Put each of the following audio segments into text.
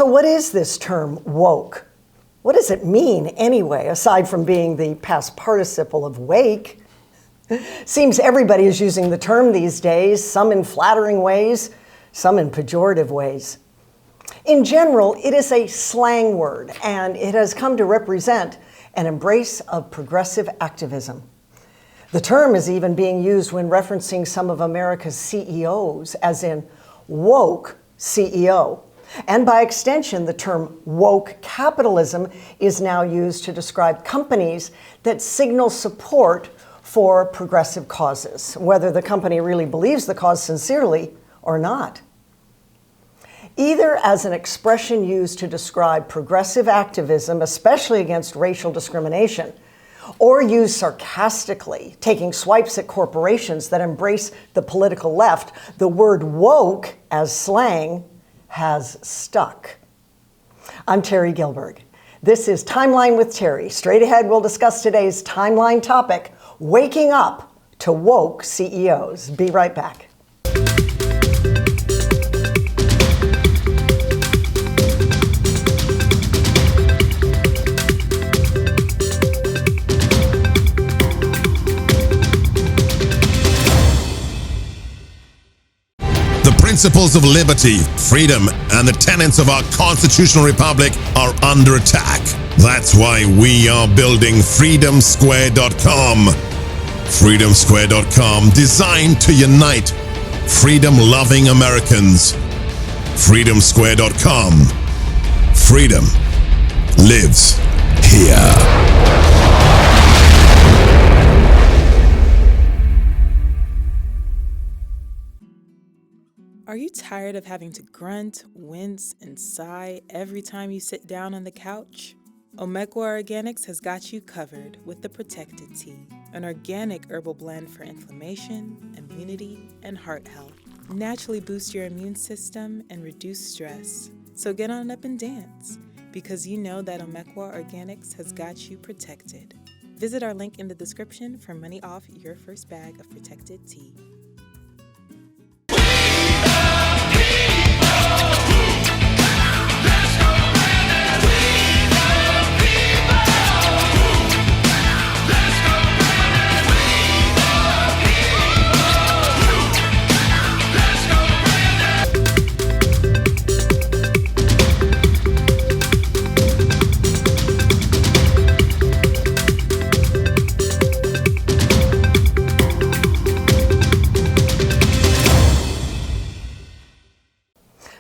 So what is this term woke? What does it mean anyway, aside from being the past participle of wake? Seems everybody is using the term these days, some in flattering ways, some in pejorative ways. In general, it is a slang word, and it has come to represent an embrace of progressive activism. The term is even being used when referencing some of America's CEOs, as in woke CEO. And by extension, the term woke capitalism is now used to describe companies that signal support for progressive causes, whether the company really believes the cause sincerely or not. Either as an expression used to describe progressive activism, especially against racial discrimination, or used sarcastically, taking swipes at corporations that embrace the political left, the word woke as slang has stuck. I'm Terry Gilberg. This is Timeline with Terry. Straight ahead, we'll discuss today's timeline topic, waking up to woke CEOs. Be right back. The principles of liberty, freedom, and the tenets of our constitutional republic are under attack. That's why we are building freedomsquare.com. Freedomsquare.com, designed to unite freedom-loving Americans. Freedomsquare.com. Freedom lives here. Are you tired of having to grunt, wince, and sigh every time you sit down on the couch? Omekwa Organics has got you covered with the Protected Tea, an organic herbal blend for inflammation, immunity, and heart health. Naturally boost your immune system and reduce stress. So get on up and dance, because you know that Omekwa Organics has got you protected. Visit our link in the description for money off your first bag of Protected Tea.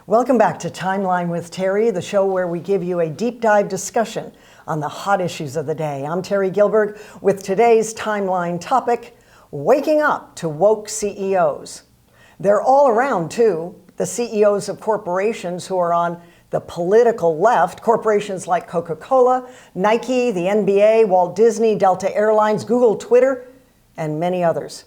Welcome back to Timeline with Terry, the show where we give you a deep dive discussion on the hot issues of the day. I'm Terry Gilberg with today's Timeline topic, waking up to woke CEOs. They're all around too, the CEOs of corporations who are on the political left, corporations like Coca-Cola, Nike, the NBA, Walt Disney, Delta Airlines, Google, Twitter, and many others.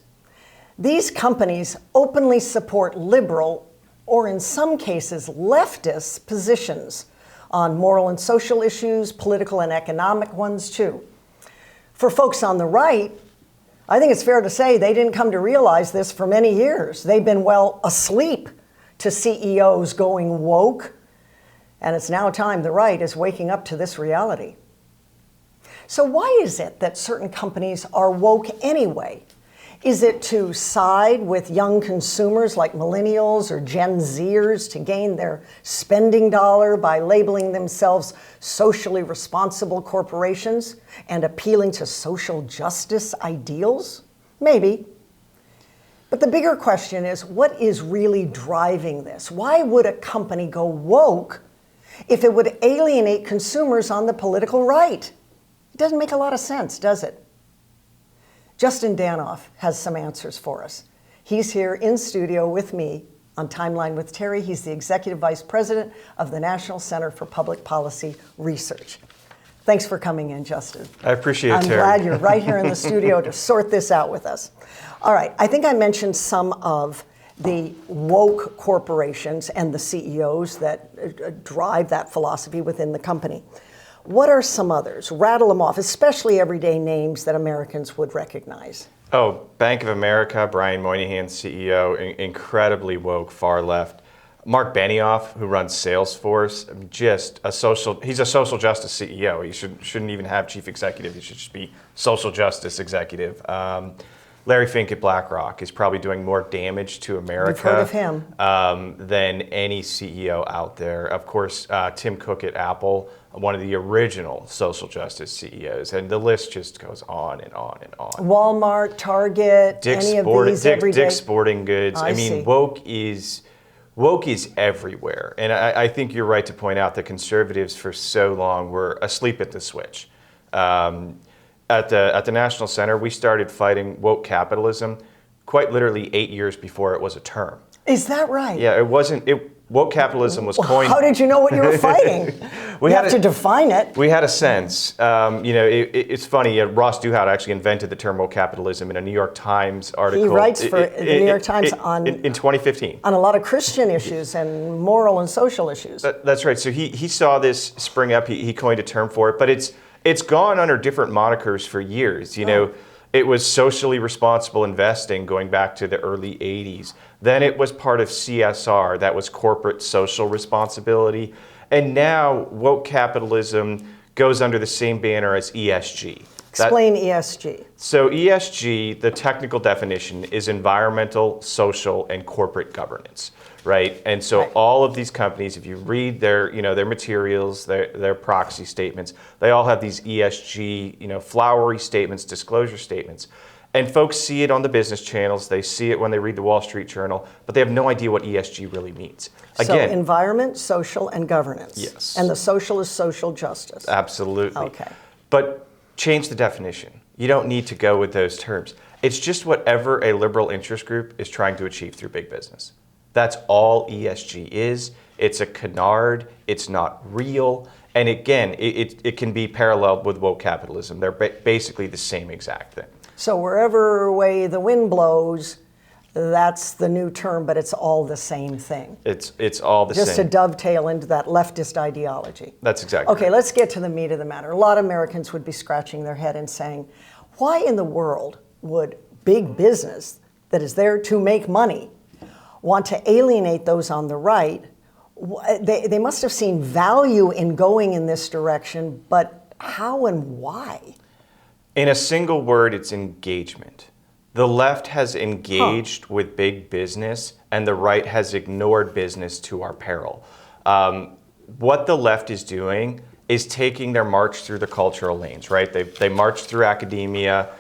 These companies openly support liberal or in some cases leftist positions on moral and social issues, political and economic ones too. For folks on the right, I think it's fair to say they didn't come to realize this for many years. They've been well asleep to CEOs going woke, and it's now time the right is waking up to this reality. So why is it that certain companies are woke anyway? Is it to side with young consumers like millennials or Gen Zers to gain their spending dollar by labeling themselves socially responsible corporations and appealing to social justice ideals? Maybe. But the bigger question is, what is really driving this? Why would a company go woke if it would alienate consumers on the political right? It doesn't make a lot of sense, does it? Justin Danhof has some answers for us. He's here in studio with me on Timeline with Terry. He's the Executive Vice President of the National Center for Public Policy Research. Thanks for coming in, Justin. I appreciate it, Terry. I'm glad you're right here in the studio to sort this out with us. All right, I think I mentioned some of the woke corporations and the CEOs that drive that philosophy within the company. What are some others? Rattle them off, especially everyday names that Americans would recognize. Oh, Bank of America, Brian Moynihan, CEO, incredibly woke, far left. Mark Danhof, who runs Salesforce, he's a social justice CEO. He shouldn't even have chief executive. He should just be social justice executive. Larry Fink at BlackRock is probably doing more damage to America. You've heard of him. Than any CEO out there. Of course, Tim Cook at Apple, one of the original social justice CEOs, and the list just goes on and on and on. Walmart, Target, any of these everyday. Dick's Sporting Goods. I mean, see. woke is everywhere. And I think you're right to point out that conservatives for so long were asleep at the switch. At the National Center, we started fighting woke capitalism quite literally 8 years before it was a term. Is that right? Yeah, woke capitalism was coined. How did you know what you were fighting? You have to define it. We had a sense. It's funny. Ross Douthat actually invented the term woke capitalism in a New York Times article. He writes for the New York Times in 2015 on a lot of Christian issues and moral and social issues. That's right. So he saw this spring up. He coined a term for it, but it's gone under different monikers for years. It was socially responsible investing going back to the early 80s. Then it was part of CSR, that was corporate social responsibility. And now woke capitalism goes under the same banner as ESG. Explain ESG. So ESG, the technical definition, is environmental, social, and corporate governance, right? And so all of these companies, if you read their materials, their proxy statements, they all have these ESG, flowery statements, disclosure statements. And folks see it on the business channels, they see it when they read the Wall Street Journal, but they have no idea what ESG really means. Again, so environment, social, and governance. Yes. And the social is social justice. Absolutely. Okay. But change the definition. You don't need to go with those terms. It's just whatever a liberal interest group is trying to achieve through big business. That's all ESG is. It's a canard. It's not real. And again, it can be paralleled with woke capitalism. They're basically the same exact thing. So wherever way the wind blows, that's the new term, but it's all the same thing. It's all the same. Just to dovetail into that leftist ideology. That's exactly Okay, right. let's get to the meat of the matter. A lot of Americans would be scratching their head and saying, why in the world would big business that is there to make money want to alienate those on the right? They must have seen value in going in this direction, but how and why? In a single word, it's engagement. The left has engaged with big business, and the right has ignored business to our peril. What the left is doing is taking their march through the cultural lanes, right? They marched through academia,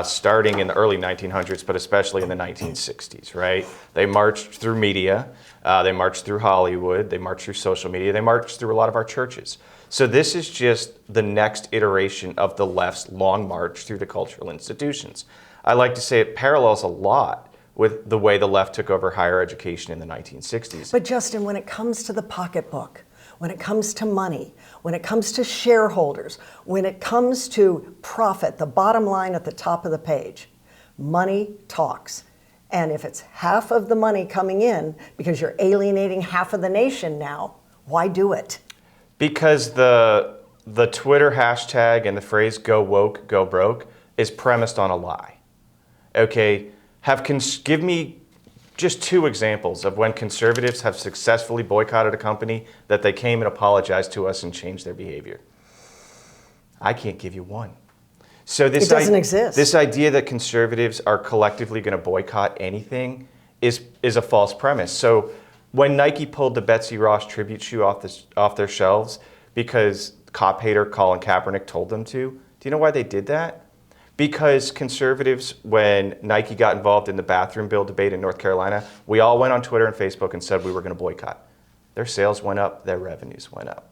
starting in the early 1900s, but especially in the 1960s, right? They marched through media, they marched through Hollywood, they marched through social media, they marched through a lot of our churches. So this is just the next iteration of the left's long march through the cultural institutions. I like to say it parallels a lot with the way the left took over higher education in the 1960s. But Justin, when it comes to the pocketbook, when it comes to money, when it comes to shareholders, when it comes to profit, the bottom line at the top of the page, money talks. And if it's half of the money coming in because you're alienating half of the nation now, why do it? Because the Twitter hashtag and the phrase "go woke, go broke" is premised on a lie. Okay, give me just 2 examples of when conservatives have successfully boycotted a company that they came and apologized to us and changed their behavior. I can't give you one. So this it doesn't exist. This idea that conservatives are collectively going to boycott anything is a false premise. So when Nike pulled the Betsy Ross tribute shoe off their shelves because cop hater Colin Kaepernick told them to, do you know why they did that? Because conservatives, when Nike got involved in the bathroom bill debate in North Carolina, we all went on Twitter and Facebook and said we were going to boycott. Their sales went up, their revenues went up.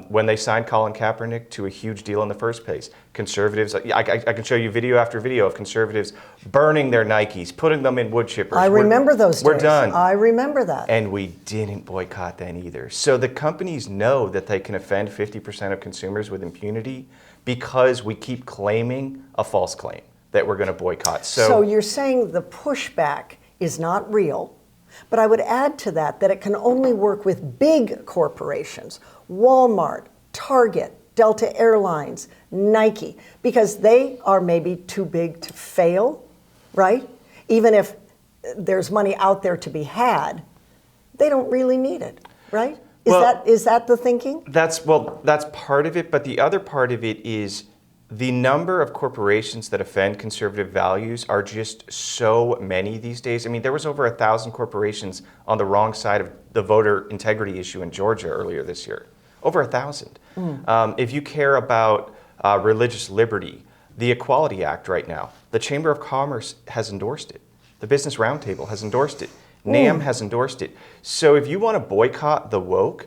When they signed Colin Kaepernick to a huge deal in the first place, conservatives, I can show you video after video of conservatives burning their Nikes, putting them in wood chippers. I remember those days. We're done. I remember that. And we didn't boycott then either. So the companies know that they can offend 50% of consumers with impunity because we keep claiming a false claim that we're going to boycott. So you're saying the pushback is not real, but I would add to that it can only work with big corporations, Walmart, Target, Delta Airlines, Nike, because they are maybe too big to fail, right? Even if there's money out there to be had, they don't really need it, right? Well, Is that the thinking? That's part of it, but the other part of it is the number of corporations that offend conservative values are just so many these days. I mean, there was over 1,000 corporations on the wrong side of the voter integrity issue in Georgia earlier this year. Over 1,000. If you care about religious liberty, the Equality Act right now, the Chamber of Commerce has endorsed it. The Business Roundtable has endorsed it. NAM has endorsed it. So if you want to boycott the woke,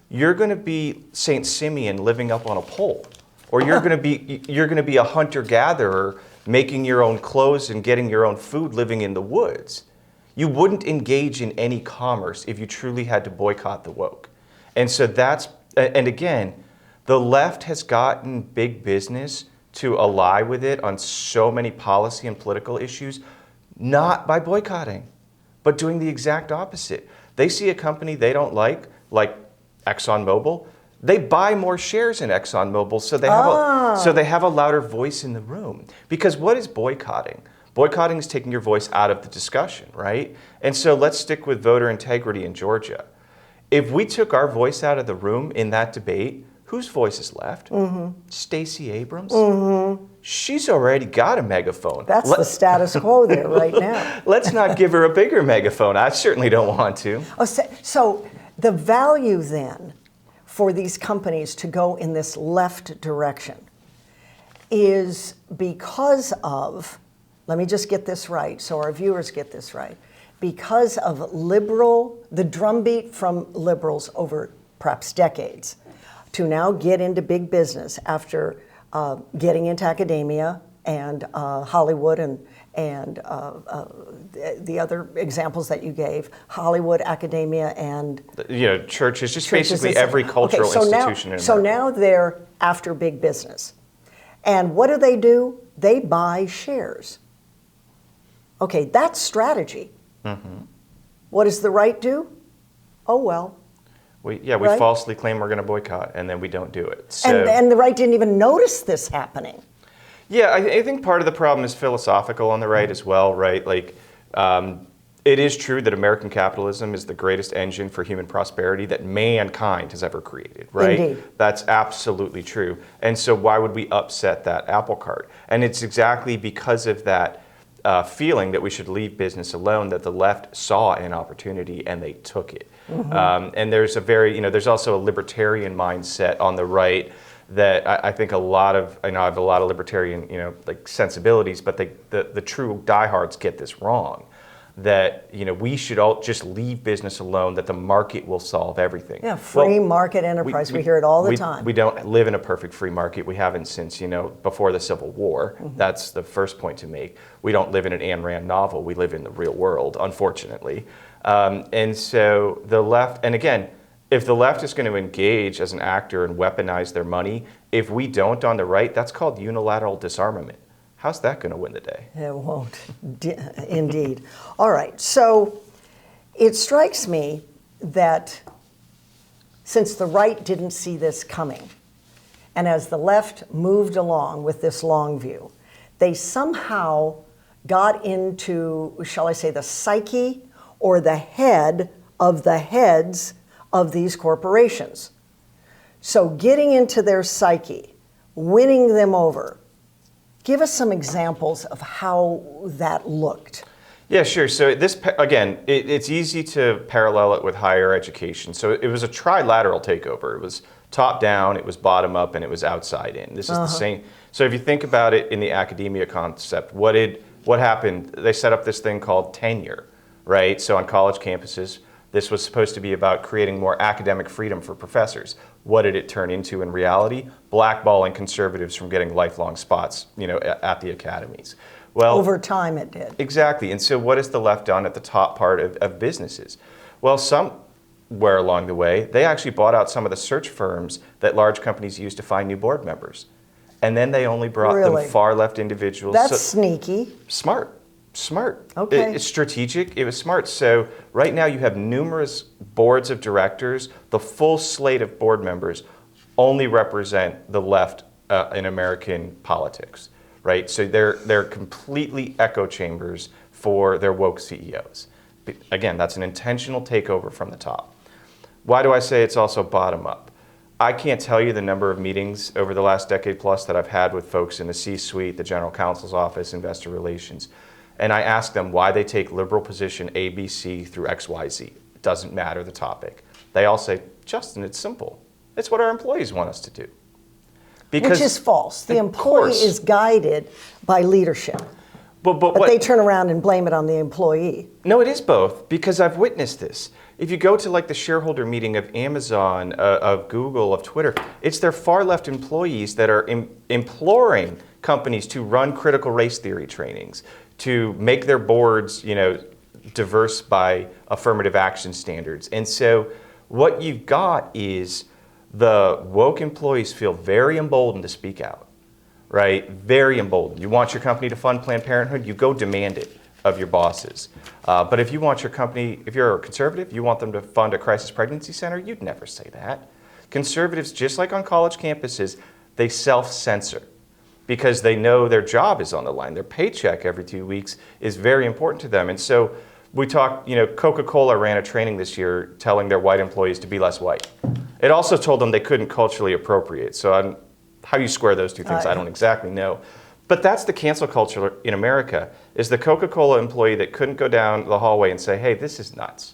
you're going to be Saint Simeon living up on a pole, or you're going to be a hunter-gatherer making your own clothes and getting your own food, living in the woods. You wouldn't engage in any commerce if you truly had to boycott the woke. And so and again, the left has gotten big business to ally with it on so many policy and political issues, not by boycotting, but doing the exact opposite. They see a company they don't like ExxonMobil, they buy more shares in ExxonMobil so they have a louder voice in the room. Because what is boycotting? Boycotting is taking your voice out of the discussion, right? And so let's stick with voter integrity in Georgia. If we took our voice out of the room in that debate, whose voice is left? Stacey Abrams? She's already got a megaphone. That's the status quo there right now. Let's not give her a bigger megaphone. I certainly don't want to. Oh, so the value then for these companies to go in this left direction is because of, let me just get this right so our viewers get this right, because of the drumbeat from liberals over perhaps decades to now get into big business after getting into academia and Hollywood and the other examples that you gave, Hollywood, academia, and churches, just basically every cultural institution in America. So now they're after big business. And what do? They buy shares. Okay, that's strategy. What does the right do? Oh, well. We right? falsely claim we're going to boycott, and then we don't do it. So, and the right didn't even notice this happening. Yeah, I think part of the problem is philosophical on the right as well, right? It is true that American capitalism is the greatest engine for human prosperity that mankind has ever created, right? Indeed. That's absolutely true. And so why would we upset that apple cart? And it's exactly because of that feeling that we should leave business alone that the left saw an opportunity and they took it. And there's there's also a libertarian mindset on the right that I think I have a lot of libertarian, sensibilities, but the true diehards get this wrong. That we should all just leave business alone. That the market will solve everything. Yeah, free market enterprise. We hear it all the time. We don't live in a perfect free market. We haven't since before the Civil War. That's the first point to make. We don't live in an Ayn Rand novel. We live in the real world, unfortunately. And so the left, and again, if the left is going to engage as an actor and weaponize their money, if we don't on the right, that's called unilateral disarmament. How's that going to win the day? It won't, indeed. All right, so it strikes me that since the right didn't see this coming, and as the left moved along with this long view, they somehow got into, shall I say, the psyche or the head of the heads of these corporations. So getting into their psyche, winning them over. Give us some examples of how that looked. Yeah, sure. So this, again, it's easy to parallel it with higher education. So it was a trilateral takeover. It was top down, it was bottom up, and it was outside in. This is the same. So if you think about it in the academia concept, what happened? They set up this thing called tenure, right? So on college campuses, this was supposed to be about creating more academic freedom for professors. What did it turn into in reality? Blackballing conservatives from getting lifelong spots, at the academies. Well, over time it did. Exactly. And so what has the left done at the top part of businesses? Well, somewhere along the way, they actually bought out some of the search firms that large companies use to find new board members. And then they only brought them far left individuals. That's sneaky. Smart. Okay. It's strategic. It was smart. So right now you have numerous boards of directors. The full slate of board members only represent the left in American politics, right? So they're completely echo chambers for their woke CEOs. Again, that's an intentional takeover from the top. Why do I say it's also bottom up? I can't tell you the number of meetings over the last decade plus that I've had with folks in the C-suite, the general counsel's office, investor relations, and I ask them why they take liberal position A, B, C through X, Y, Z. It doesn't matter the topic. They all say, Justin, it's simple. It's what our employees want us to do. Which is false. The employee is guided by leadership. But they turn around and blame it on the employee. No, it is both, because I've witnessed this. If you go to like the shareholder meeting of Amazon, of Google, of Twitter, it's their far left employees that are imploring companies to run critical race theory trainings, to make their boards, diverse by affirmative action standards. And so what you've got is the woke employees feel very emboldened to speak out, right? Very emboldened. You want your company to fund Planned Parenthood, you go demand it of your bosses. But if you want your company, if you're a conservative, you want them to fund a crisis pregnancy center, you'd never say that. Conservatives, just like on college campuses, they self-censor because they know their job is on the line. Their paycheck every 2 weeks is very important to them. And so we talked, Coca-Cola ran a training this year telling their white employees to be less white. It also told them they couldn't culturally appropriate. So how you square those two things, I don't exactly know. But that's the cancel culture in America, is the Coca-Cola employee that couldn't go down the hallway and say, hey, this is nuts.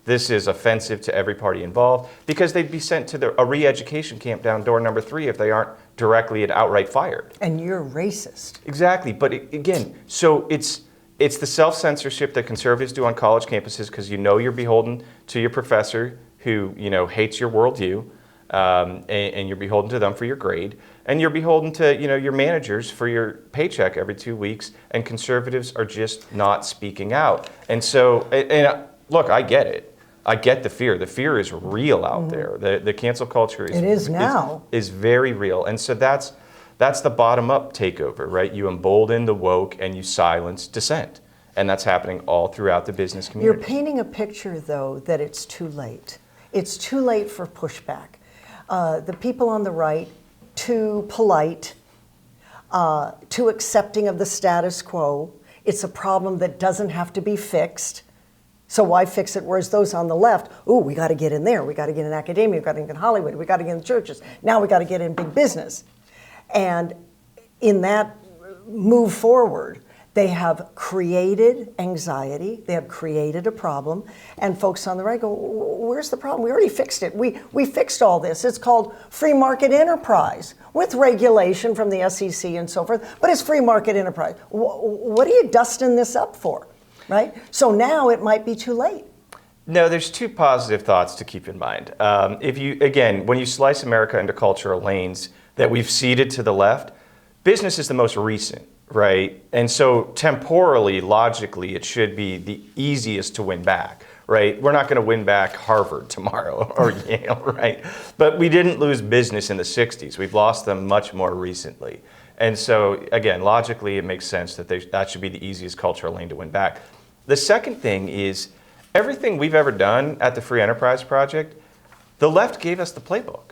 This is offensive to every party involved, because they'd be sent to a re-education camp down door number 3 if they aren't directly and outright fired. And you're racist. Exactly. But again, so it's the self-censorship that conservatives do on college campuses, because you're beholden to your professor who hates your worldview, and you're beholden to them for your grade, and you're beholden to your managers for your paycheck every 2 weeks, and conservatives are just not speaking out. And so, look, I get it. I get the fear. The fear is real out there. The cancel culture is very real. And so that's the bottom-up takeover, right? You embolden the woke and you silence dissent. And that's happening all throughout the business community. You're painting a picture, though, that it's too late. It's too late for pushback. The people on the right, too polite, too accepting of the status quo. It's a problem that doesn't have to be fixed. So why fix it? Whereas those on the left, we got to get in there. We got to get in academia. We got to get in Hollywood. We got to get in churches. Now we got to get in big business. And in that move forward, they have created anxiety. They have created a problem. And folks on the right go, where's the problem? We already fixed it. We fixed all this. It's called free market enterprise with regulation from the SEC and so forth. But it's free market enterprise. What are you dusting this up for? Right? So now it might be too late. No, there's 2 positive thoughts to keep in mind. When you slice America into cultural lanes that we've ceded to the left, business is the most recent, right? And so temporally, logically, it should be the easiest to win back, right? We're not going to win back Harvard tomorrow or Yale, right? But we didn't lose business in the 60s. We've lost them much more recently. And so, again, logically, it makes sense that that should be the easiest cultural lane to win back. The second thing is, everything we've ever done at the Free Enterprise Project, the left gave us the playbook.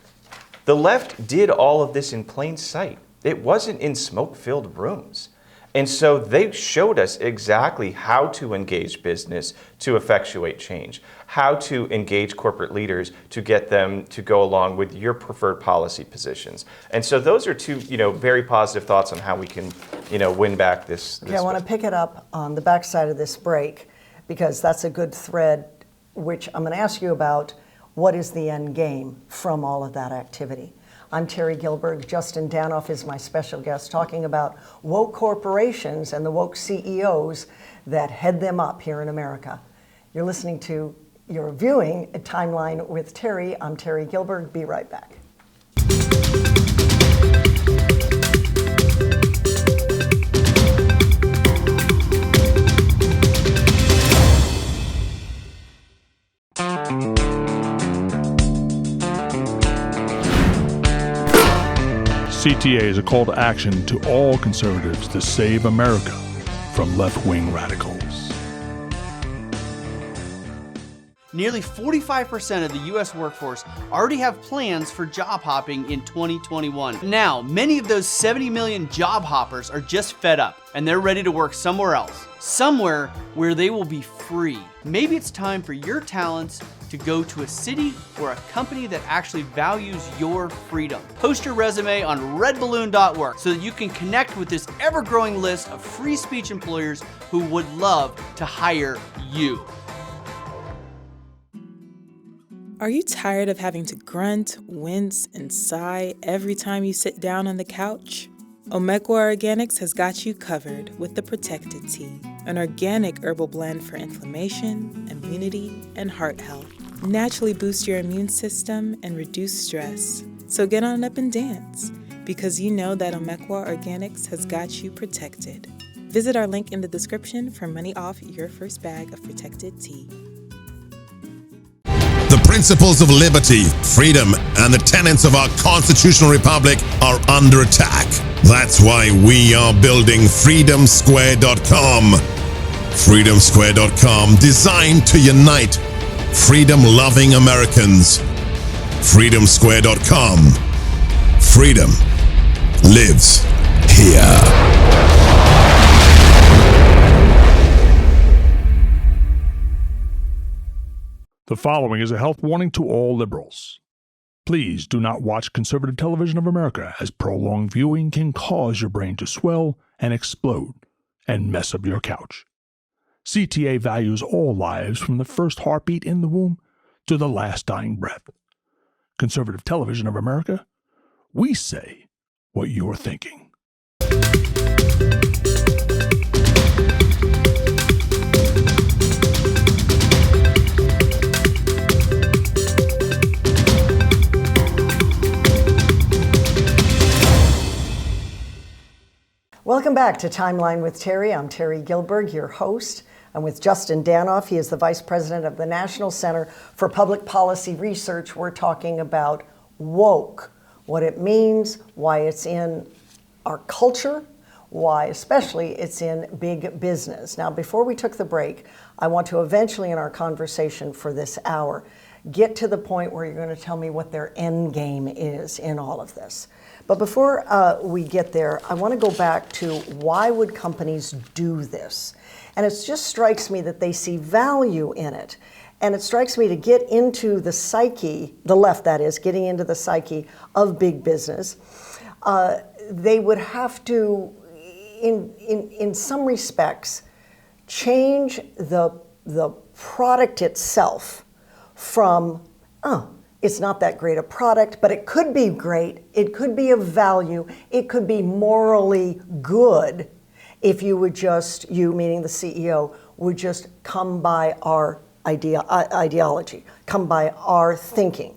The left did all of this in plain sight. It wasn't in smoke-filled rooms. And so they showed us exactly how to engage business to effectuate change, how to engage corporate leaders to get them to go along with your preferred policy positions. And so those are 2, very positive thoughts on how we can, win back this. Okay, I want to pick it up on the backside of this break, because that's a good thread, which I'm going to ask you about. What is the end game from all of that activity? I'm Terry Gilberg. Justin Danhof is my special guest, talking about woke corporations and the woke CEOs that head them up here in America. You're viewing a Timeline with Terry. I'm Terry Gilberg. Be right back. CTA is a call to action to all conservatives to save America from left-wing radicals. nearly 45% of the US workforce already have plans for job hopping in 2021. Now, many of those 70 million job hoppers are just fed up and they're ready to work somewhere else, somewhere where they will be free. Maybe it's time for your talents to go to a city or a company that actually values your freedom. Post your resume on redballoon.work so that you can connect with this ever-growing list of free speech employers who would love to hire you. Are you tired of having to grunt, wince, and sigh every time you sit down on the couch? Omekwa Organics has got you covered with the Protected Tea, an organic herbal blend for inflammation, immunity, and heart health. Naturally boost your immune system and reduce stress. So get on up and dance, because you know that Omekwa Organics has got you protected. Visit our link in the description for money off your first bag of Protected Tea. The principles of liberty, freedom, and the tenets of our constitutional republic are under attack. That's why we are building freedomsquare.com. Freedomsquare.com, designed to unite freedom-loving Americans. Freedomsquare.com. Freedom lives here. The following is a health warning to all liberals. Please do not watch conservative television of America, as prolonged viewing can cause your brain to swell and explode and mess up your couch. CTA values all lives from the first heartbeat in the womb to the last dying breath. Conservative television of America, we say what you're thinking. Welcome back to Timeline with Terry. I'm Terry Gilberg, your host. I'm with Justin Danhof. He is the Vice President of the National Center for Public Policy Research. We're talking about woke, what it means, why it's in our culture, why especially it's in big business. Now, before we took the break, I want to eventually in our conversation for this hour get to the point where you're going to tell me what their end game is in all of this. But before we get there, I want to go back to why would companies do this? And it just strikes me that they see value in it. And it strikes me to get into the psyche, the left that is, getting into the psyche of big business, they would have to, in some respects, change the product itself from, it's not that great a product, but it could be great, it could be of value, it could be morally good if you would just, you meaning the CEO, would just come by our ideology, come by our thinking.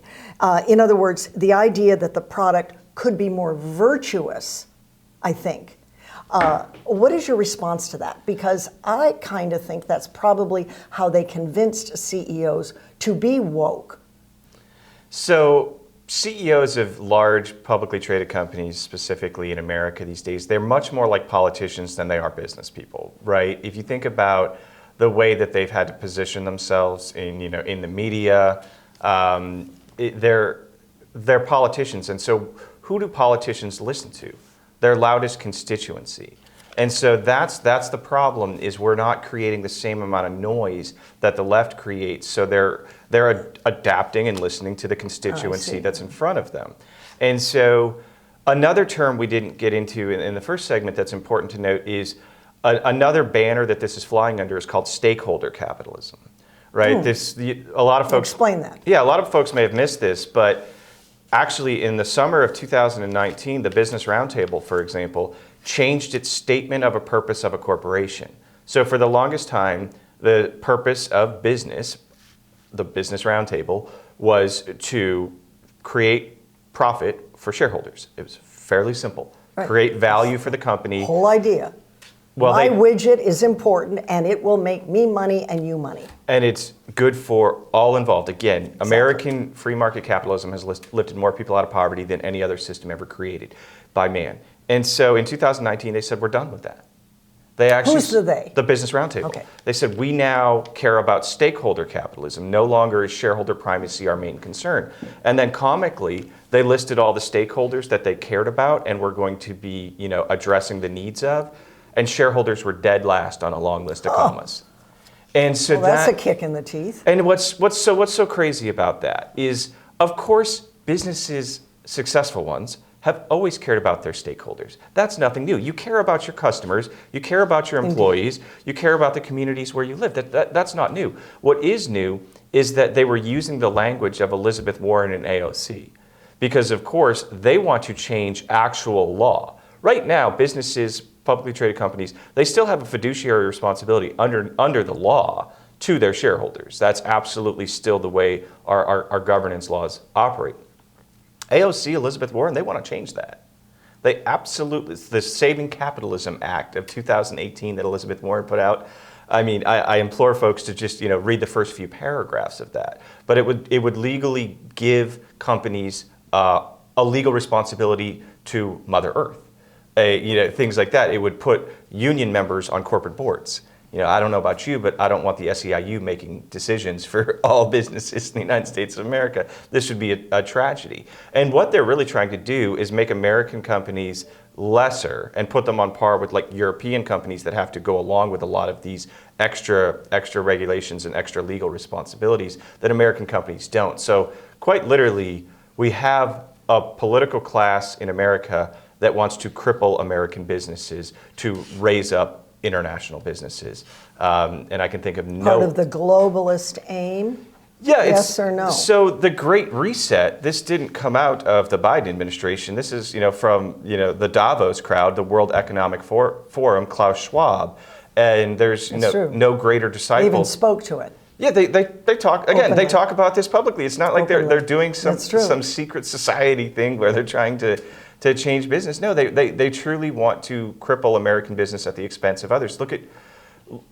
In other words, the idea that the product could be more virtuous, I think. What is your response to that? Because I kind of think that's probably how they convinced CEOs to be woke. So CEOs of large publicly traded companies, specifically in America these days, they're much more like politicians than they are business people, right? If you think about the way that they've had to position themselves in, in the media, they're politicians. And so who do politicians listen to? Their loudest constituency. And so that's the problem, is we're not creating the same amount of noise that the left creates. So they're adapting and listening to the constituency that's in front of them. And so another term we didn't get into in the first segment that's important to note is another banner that this is flying under is called stakeholder capitalism, right? A lot of folks explain that. Yeah, a lot of folks may have missed this, but actually in the summer of 2019, the Business Roundtable, for example, changed its statement of a purpose of a corporation. So for the longest time, the purpose of business, the Business Roundtable, was to create profit for shareholders. It was fairly simple. Right. Create value for the company. Whole idea. Well, my widget is important and it will make me money and you money. And it's good for all involved. Again, exactly. American free market capitalism has lifted more people out of poverty than any other system ever created by man. And so in 2019, they said, we're done with that. They actually, Who's the they? The Business Roundtable. Okay. They said, we now care about stakeholder capitalism. No longer is shareholder primacy our main concern. And then comically, they listed all the stakeholders that they cared about and were going to be, addressing the needs of. And shareholders were dead last on a long list of commas. And so that's a kick in the teeth. And what's so crazy about that is, of course, businesses, successful ones, have always cared about their stakeholders. That's nothing new. You care about your customers, you care about your employees, you care about the communities where you live. That's not new. What is new is that they were using the language of Elizabeth Warren and AOC. Because, of course, they want to change actual law. Right now, businesses, publicly traded companies, they still have a fiduciary responsibility under the law to their shareholders. That's absolutely still the way our governance laws operate. AOC, Elizabeth Warren, they want to change that. They absolutely, the Saving Capitalism Act of 2018 that Elizabeth Warren put out, I mean, I implore folks to just read the first few paragraphs of that. But it would legally give companies a legal responsibility to Mother Earth. Things like that. It would put union members on corporate boards. I don't know about you, but I don't want the SEIU making decisions for all businesses in the United States of America. This would be a tragedy. And what they're really trying to do is make American companies lesser and put them on par with like European companies that have to go along with a lot of these extra regulations and extra legal responsibilities that American companies don't. So quite literally, we have a political class in America that wants to cripple American businesses to raise up international businesses. And I can think of Part of the globalist aim? Yeah, yes or no? So the Great Reset, this didn't come out of the Biden administration. This is, from, the Davos crowd, the World Economic Forum, Klaus Schwab. And there's no greater disciple. They even spoke to it. Yeah, they talk, again, Openly. They talk about this publicly. It's not like they're doing some secret society thing where they're trying to change business. No, they truly want to cripple American business at the expense of others.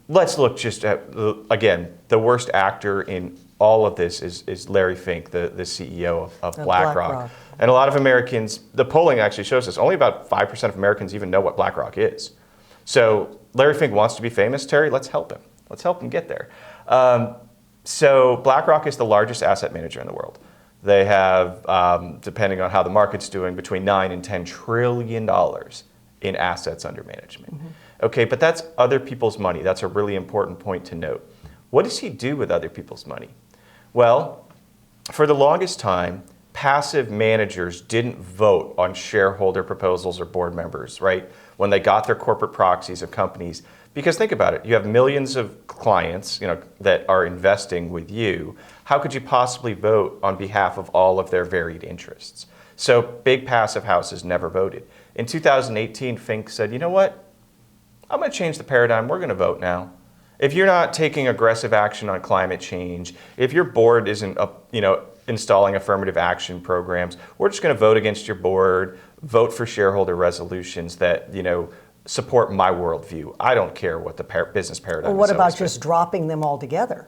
Let's look just at, again, the worst actor in all of this is Larry Fink, the CEO of BlackRock. And a lot of Americans, the polling actually shows us, only about 5% of Americans even know what BlackRock is. So Larry Fink wants to be famous, Terry, let's help him. Let's help him get there. So BlackRock is the largest asset manager in the world. They have, depending on how the market's doing, between $9 and $10 trillion in assets under management. Mm-hmm. Okay, but that's other people's money. That's a really important point to note. What does he do with other people's money? Well, for the longest time, passive managers didn't vote on shareholder proposals or board members, right? When they got their corporate proxies of companies. Because think about it, you have millions of clients, that are investing with you. How could you possibly vote on behalf of all of their varied interests? So big passive houses never voted. In 2018, Fink said, you know what? I'm going to change the paradigm. We're going to vote now. If you're not taking aggressive action on climate change, if your board isn't, installing affirmative action programs, we're just going to vote against your board, vote for shareholder resolutions that, support my worldview. I don't care what the business paradigm is. Well, what about just dropping them altogether?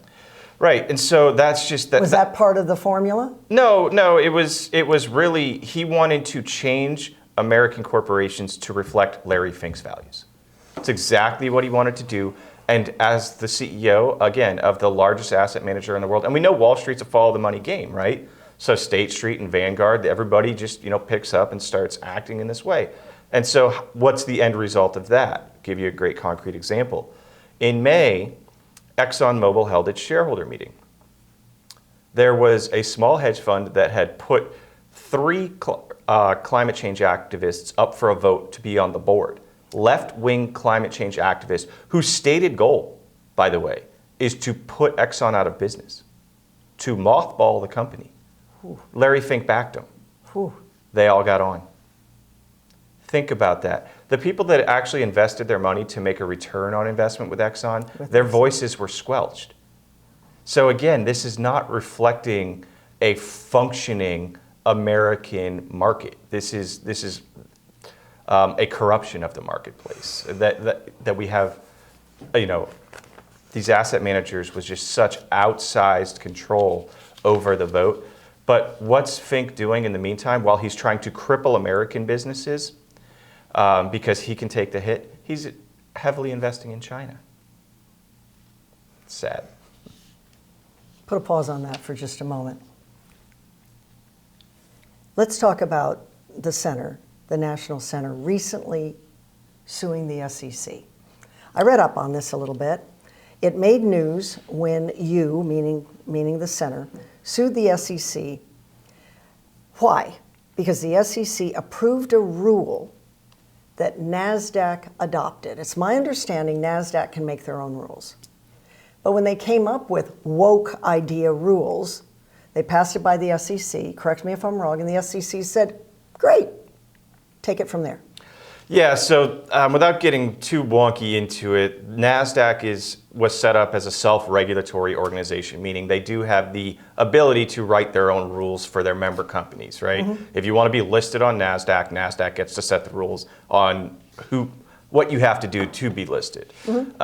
Right, and so that's just that. Was that part of the formula? No, it was really, he wanted to change American corporations to reflect Larry Fink's values. It's exactly what he wanted to do. And as the CEO, again, of the largest asset manager in the world, and we know Wall Street's a follow the money game, right? So State Street and Vanguard, everybody just picks up and starts acting in this way. And so what's the end result of that? I'll give you a great concrete example. In May, ExxonMobil held its shareholder meeting. There was a small hedge fund that had put 3 climate change activists up for a vote to be on the board. Left-wing climate change activists whose stated goal, by the way, is to put Exxon out of business, to mothball the company. Ooh. Larry Fink backed them. Ooh. They all got on. Think about that. The people that actually invested their money to make a return on investment with Exxon, their voices were squelched. So again, this is not reflecting a functioning American market. This is a corruption of the marketplace. That we have, these asset managers with just such outsized control over the vote. But what's Fink doing in the meantime while he's trying to cripple American businesses? Because he can take the hit. He's heavily investing in China. It's sad. Put a pause on that for just a moment. Let's talk about the center, the National Center, recently suing the SEC. I read up on this a little bit. It made news when you, meaning the center, sued the SEC. Why? Because the SEC approved a rule that NASDAQ adopted. It's my understanding NASDAQ can make their own rules. But when they came up with woke idea rules, they passed it by the SEC, correct me if I'm wrong, and the SEC said, great, take it from there. Yeah, so without getting too wonky into it, NASDAQ was set up as a self-regulatory organization, meaning they do have the ability to write their own rules for their member companies, right? Mm-hmm. If you want to be listed on NASDAQ, NASDAQ gets to set the rules on what you have to do to be listed. Mm-hmm.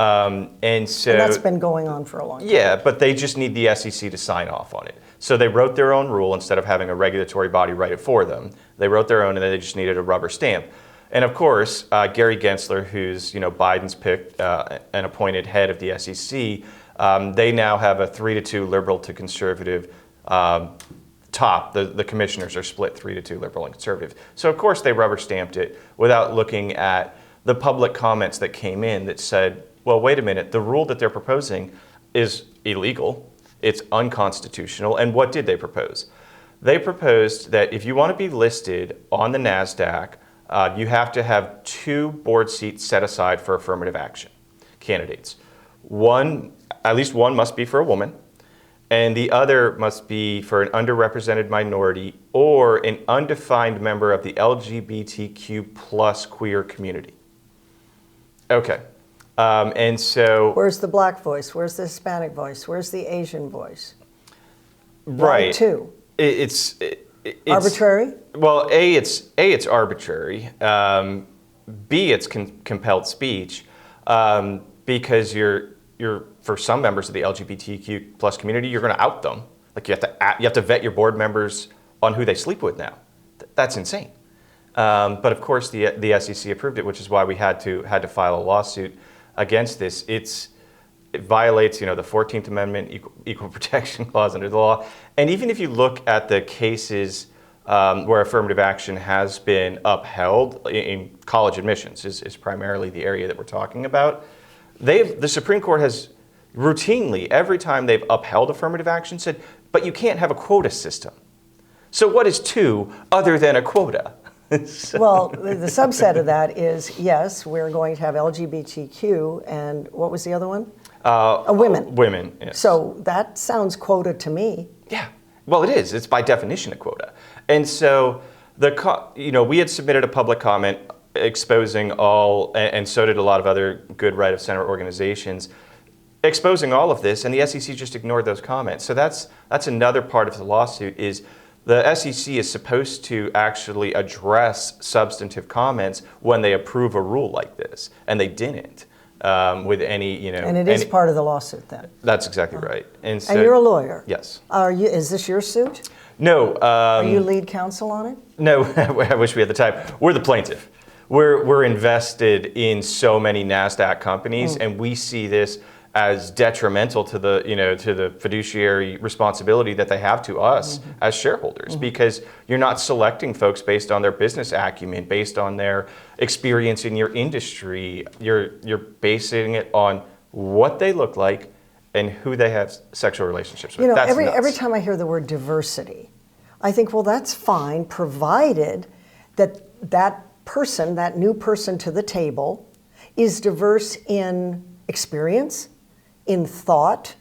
And that's been going on for a long time. Yeah, but they just need the SEC to sign off on it. So they wrote their own rule instead of having a regulatory body write it for them. They wrote their own, and they just needed a rubber stamp. And of course, Gary Gensler, who's Biden's picked and appointed head of the SEC, they now have a 3-2 liberal to conservative top. The commissioners are split 3-2 liberal and conservative. So of course they rubber stamped it without looking at the public comments that came in that said, well, wait a minute, the rule that they're proposing is illegal, it's unconstitutional. And what did they propose? They proposed that if you want to be listed on the NASDAQ, you have to have 2 board seats set aside for affirmative action candidates. At least one must be for a woman, and the other must be for an underrepresented minority or an undefined member of the LGBTQ plus queer community. Okay, and so... Where's the black voice? Where's the Hispanic voice? Where's the Asian voice? Right. Why 2? It's arbitrary? Well, it's arbitrary. B, it's compelled speech because you're for some members of the LGBTQ plus community, you're going to out them. Like you have to vet your board members on who they sleep with now. That's insane. But of course, the SEC approved it, which is why we had to file a lawsuit against this. It violates, the 14th Amendment, equal protection clause under the law. And even if you look at the cases where affirmative action has been upheld, in college admissions is primarily the area that we're talking about, the Supreme Court has routinely, every time they've upheld affirmative action, said, but you can't have a quota system. So what is 2 other than a quota? Well, the subset of that is, yes, we're going to have LGBTQ, and what was the other one? Women. Women, yes. So that sounds quota to me. Yeah, well, it is. It's by definition a quota. And so, we had submitted a public comment exposing all, and so did a lot of other good right of center organizations, exposing all of this, and the SEC just ignored those comments. So that's another part of the lawsuit is the SEC is supposed to actually address substantive comments when they approve a rule like this, and they didn't with any, And it is part of the lawsuit then. That's exactly right. And you're a lawyer. Yes. Is this your suit? No. Are you lead counsel on it? No, I wish we had the time. We're the plaintiff. We're invested in so many NASDAQ companies, and we see this as detrimental to the fiduciary responsibility that they have to us as shareholders, because you're not selecting folks based on their business acumen, based on their experience in your industry. You're basing it on what they look like and who they have sexual relationships with. That's every time I hear the word diversity, I think, well, that's fine, provided that person, that new person to the table, is diverse in experience, in thought,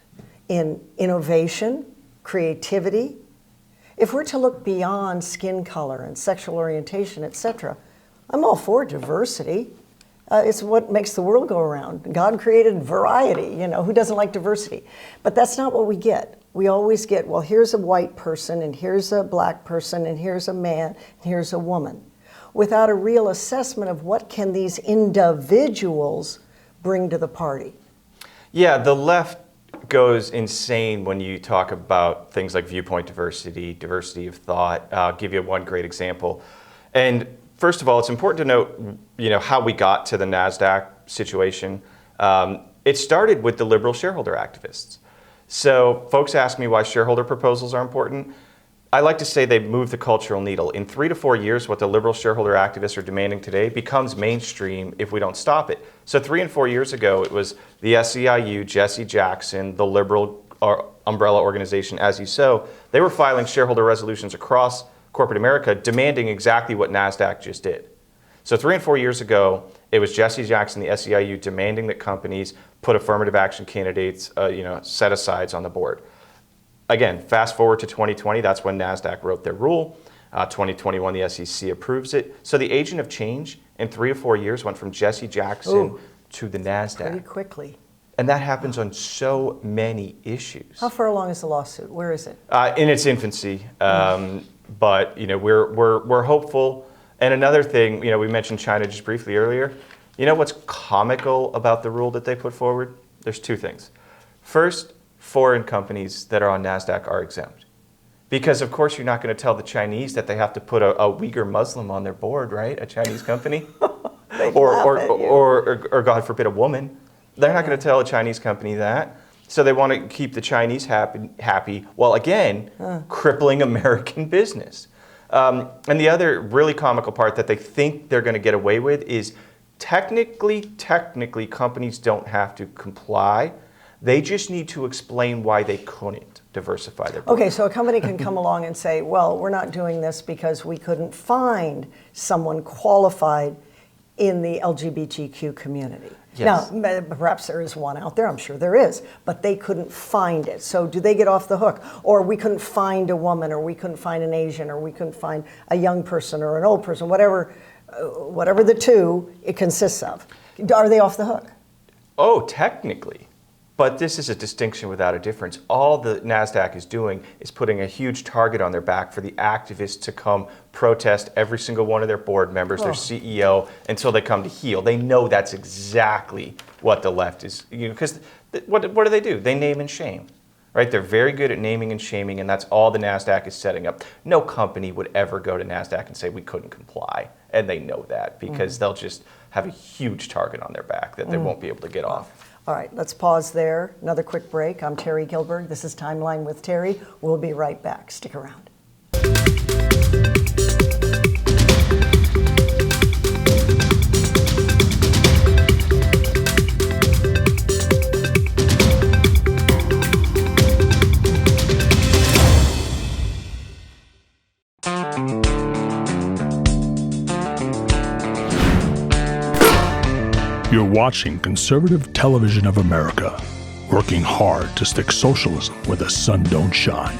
in innovation, creativity. If we're to look beyond skin color and sexual orientation, etc., I'm all for diversity. It's what makes the world go around. God created variety, who doesn't like diversity? But that's not what we get. We always get, well, here's a white person, and here's a black person, and here's a man, and here's a woman, without a real assessment of what can these individuals bring to the party. Yeah, the left goes insane when you talk about things like viewpoint diversity, diversity of thought. I'll give you one great example. And first of all, it's important to note, how we got to the NASDAQ situation, it started with the liberal shareholder activists. So folks ask me why shareholder proposals are important. I like to say they move the cultural needle. In 3 to 4 years, what the liberal shareholder activists are demanding today becomes mainstream if we don't stop it. So 3 and 4 years ago, it was the SEIU, Jesse Jackson, the liberal umbrella organization, As You Sow. They were filing shareholder resolutions across corporate America demanding exactly what NASDAQ just did. So 3 and 4 years ago, it was Jesse Jackson, the SEIU, demanding that companies put affirmative action candidates, set-asides on the board. Again, fast forward to 2020, that's when NASDAQ wrote their rule. 2021, the SEC approves it. So the agent of change in 3 to 4 years went from Jesse Jackson to the NASDAQ. Pretty quickly. And that happens on so many issues. How far along is the lawsuit? Where is it? In its infancy, but we're hopeful. And another thing, we mentioned China just briefly earlier. You know what's comical about the rule that they put forward? There's 2 things. First, foreign companies that are on NASDAQ are exempt. Because of course you're not going to tell the Chinese that they have to put a Uyghur Muslim on their board, right? A Chinese company? or God forbid, a woman. They're not going to tell a Chinese company that. So they want to keep the Chinese happy while again, crippling American business. And the other really comical part that they think they're going to get away with is technically companies don't have to comply. They just need to explain why they couldn't diversify their board. Okay, so a company can come along and say, well, we're not doing this because we couldn't find someone qualified in the LGBTQ community. Yes. Now, perhaps there is one out there, I'm sure there is, but they couldn't find it. So do they get off the hook? Or we couldn't find a woman, or we couldn't find an Asian, or we couldn't find a young person or an old person, whatever the 2 it consists of. Are they off the hook? Oh, technically. But this is a distinction without a difference. All the NASDAQ is doing is putting a huge target on their back for the activists to come protest every single one of their board members, their CEO, until they come to heel. They know that's exactly what the left is, because what do? They name and shame, right? They're very good at naming and shaming, and that's all the NASDAQ is setting up. No company would ever go to NASDAQ and say we couldn't comply, and they know that because they'll just have a huge target on their back that they won't be able to get off. All right, let's pause there. Another quick break. I'm Terry Gilbert. This is Timeline with Terry. We'll be right back. Stick around. You're watching Conservative Television of America, working hard to stick socialism where the sun don't shine.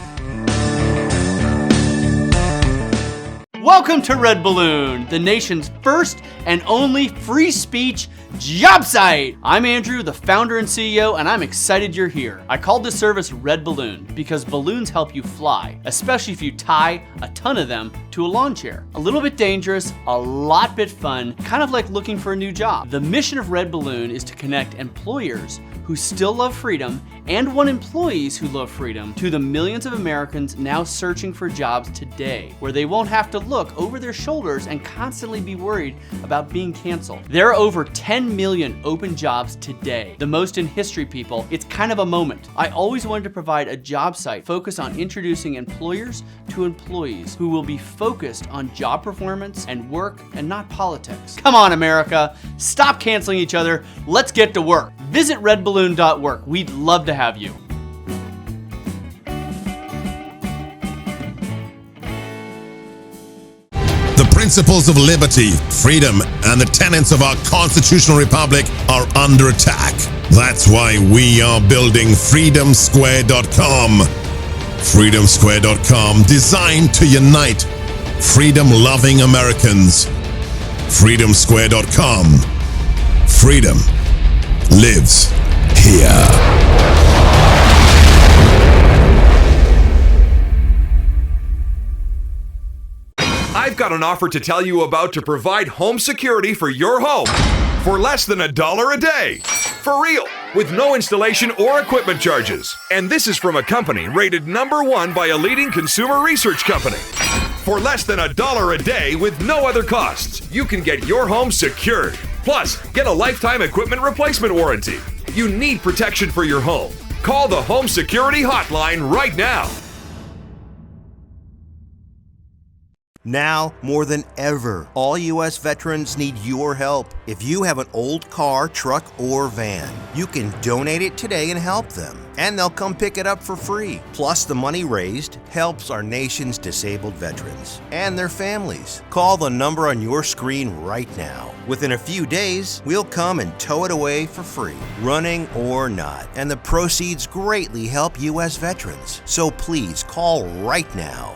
Welcome to Red Balloon, the nation's first and only free speech job site. I'm Andrew, the founder and CEO, and I'm excited you're here. I called this service Red Balloon because balloons help you fly, especially if you tie a ton of them to a lawn chair. A little bit dangerous, a lot bit fun, kind of like looking for a new job. The mission of Red Balloon is to connect employers who still love freedom and want employees who love freedom to the millions of Americans now searching for jobs today, where they won't have to look over their shoulders and constantly be worried about being canceled. There are over 10 million open jobs today, the most in history, people. It's kind of a moment. I always wanted to provide a job site focused on introducing employers to employees who will be focused on job performance and work and not politics. Come on, America. Stop canceling each other. Let's get to work. Visit redballoon.work. We'd love to have you. The principles of liberty, freedom, and the tenets of our constitutional republic are under attack. That's why we are building freedomsquare.com. Freedomsquare.com, designed to unite freedom-loving Americans. Freedomsquare.com. Freedom lives here. I've got an offer to tell you about to provide home security for your home for less than $1 a day. For real, with no installation or equipment charges. And this is from a company rated #1 by a leading consumer research company. For less than $1 a day with no other costs, you can get your home secured. Plus, get a lifetime equipment replacement warranty. You need protection for your home. Call the Home Security Hotline right now. Now, more than ever, all U.S. veterans need your help. If you have an old car, truck, or van, you can donate it today and help them. And they'll come pick it up for free. Plus, the money raised helps our nation's disabled veterans and their families. Call the number on your screen right now. Within a few days, we'll come and tow it away for free, running or not. And the proceeds greatly help U.S. veterans. So please call right now.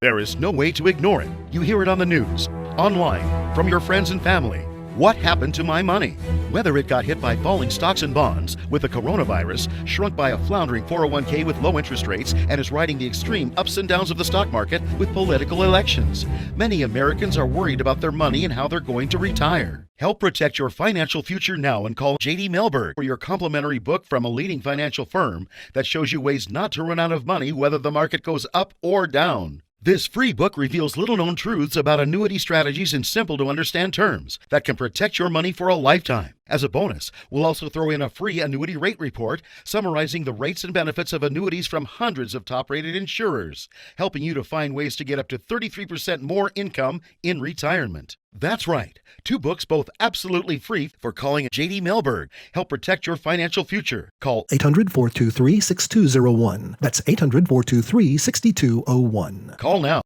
There is no way to ignore it. You hear it on the news, online, from your friends and family. What happened to my money? Whether it got hit by falling stocks and bonds, with the coronavirus, shrunk by a floundering 401k with low interest rates, and is riding the extreme ups and downs of the stock market with political elections. Many Americans are worried about their money and how they're going to retire. Help protect your financial future now and call J.D. Mellberg for your complimentary book from a leading financial firm that shows you ways not to run out of money whether the market goes up or down. This free book reveals little-known truths about annuity strategies in simple-to-understand terms that can protect your money for a lifetime. As a bonus, we'll also throw in a free annuity rate report summarizing the rates and benefits of annuities from hundreds of top-rated insurers, helping you to find ways to get up to 33% more income in retirement. That's right. 2 books, both absolutely free, for calling J.D. Mellberg. Help protect your financial future. Call 800-423-6201. That's 800-423-6201. Call now.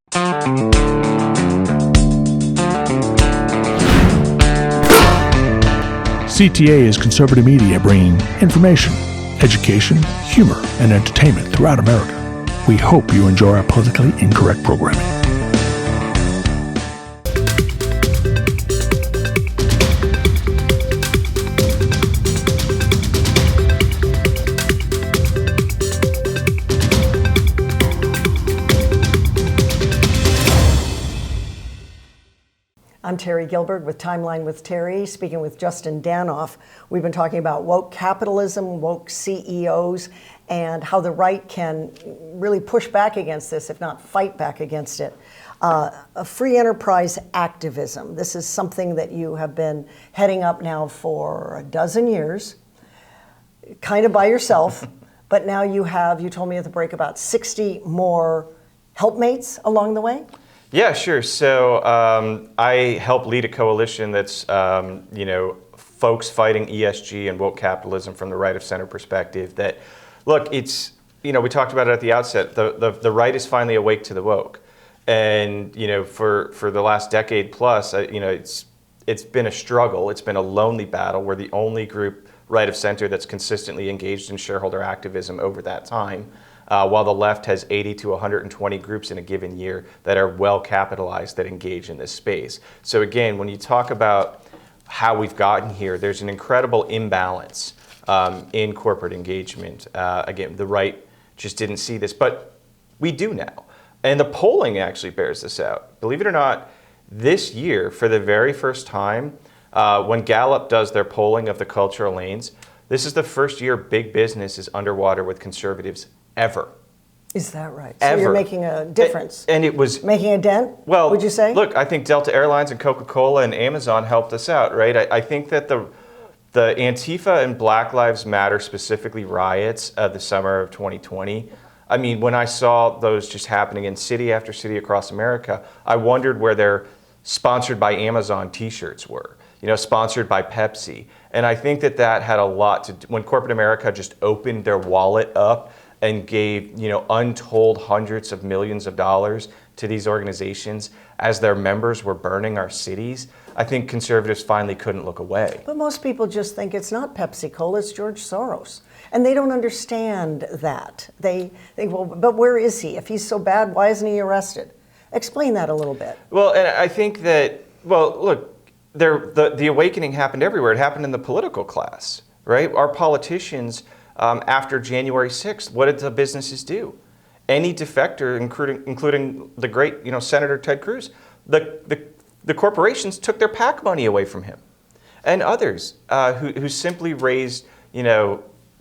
CTA is conservative media bringing information, education, humor, and entertainment throughout America. We hope you enjoy our politically incorrect programming. I'm Terry Gilbert with Timeline with Terry, speaking with Justin Danhof. We've been talking about woke capitalism, woke CEOs, and how the right can really push back against this, if not fight back against it. A free enterprise activism. This is something that you have been heading up now for a dozen years, kind of by yourself, but now you told me at the break, about 60 more helpmates along the way? Yeah, sure. So I help lead a coalition that's, folks fighting ESG and woke capitalism from the right of center perspective. That, look, it's, we talked about it at the outset. The right is finally awake to the woke, and for the last decade plus, it's been a struggle. It's been a lonely battle. We're the only group right of center that's consistently engaged in shareholder activism over that time. While the left has 80 to 120 groups in a given year that are well capitalized that engage in this space. So again, when you talk about how we've gotten here, there's an incredible imbalance in corporate engagement. Again, the right just didn't see this, but we do now. And the polling actually bears this out. Believe it or not, this year, for the very first time, when Gallup does their polling of the cultural lanes, this is the first year big business is underwater with conservatives ever. Is that right? Ever. So you're making a difference. And it was making a dent? Well, would you say? Look, I think Delta Airlines and Coca-Cola and Amazon helped us out, right? I think that the Antifa and Black Lives Matter, specifically riots of the summer of 2020, I mean, when I saw those just happening in city after city across America, I wondered where their sponsored by Amazon t-shirts were, sponsored by Pepsi. And I think that had a lot to do when corporate America just opened their wallet up and gave, untold hundreds of millions of dollars to these organizations as their members were burning our cities. I think conservatives finally couldn't look away. But most people just think it's not Pepsi-Cola, it's George Soros. And they don't understand that. They think, well, but where is he? If he's so bad, why isn't he arrested? Explain that a little bit. Well, and I think that, look, the awakening happened everywhere. It happened in the political class, right? Our politicians, after January 6th, what did the businesses do? Any defector, including the great, Senator Ted Cruz, the corporations took their PAC money away from him, and others who simply raised,